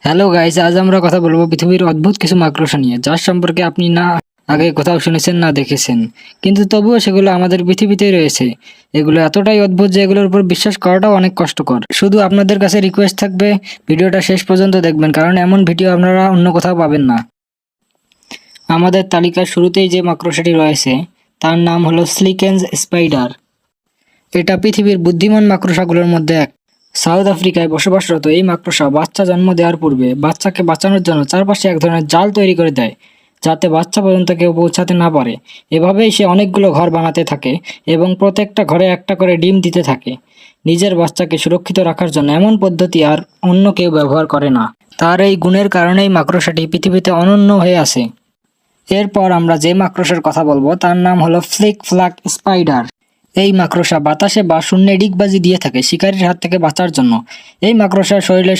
Hello guys, আজ আমরা কথা বলবো পৃথিবীর অদ্ভুত কিছু মাকড়সা নিয়ে, যার সম্পর্কে আপনি না আগে কোথাও শুনেছেন না দেখেছেন, কিন্তু তবুও সেগুলো আমাদের পৃথিবীতেই রয়েছে। এগুলো এতটাই অদ্ভুত যে এগুলোর উপর বিশ্বাস করাটাও অনেক কষ্টকর। শুধু আপনাদের কাছে রিকোয়েস্ট থাকবে, ভিডিওটা শেষ পর্যন্ত দেখবেন, কারণ এমন ভিডিও আপনারা অন্য কোথাও পাবেন না। আমাদের তালিকার শুরুতেই যে মাকড়সাটি রয়েছে তার নাম হলো স্লিকেন্স স্পাইডার। এটা পৃথিবীর বুদ্ধিমান মাকড়সাগুলোর মধ্যে এক। সাউথ আফ্রিকায় বসবাসরত এই মাকড়সা বাচ্চা জন্ম দেওয়ার পূর্বে বাচ্চাকে বাঁচানোর জন্য চারপাশে এক ধরনের জাল তৈরি করে দেয়, যাতে বাচ্চা পর্যন্ত কেউ পৌঁছাতে না পারে। এভাবেই সে অনেকগুলো ঘর বানাতে থাকে এবং প্রত্যেকটা ঘরে একটা করে ডিম দিতে থাকে। নিজের বাচ্চাকে সুরক্ষিত রাখার জন্য এমন পদ্ধতি আর অন্য কেউ ব্যবহার করে না। তার এই গুণের কারণেই মাকড়সাটি পৃথিবীতে অনন্য হয়ে আছে। এরপর আমরা যে মাকড়সার কথা বলবো তার নাম হলো ফ্লিক ফ্লাক স্পাইডার। এই মাকড়সা বাতাসে বা শূন্যে ডিগবাজি দিয়ে থাকে শিকারীর হাত থেকে বাঁচার জন্য। এই মাকড়সার শরীরে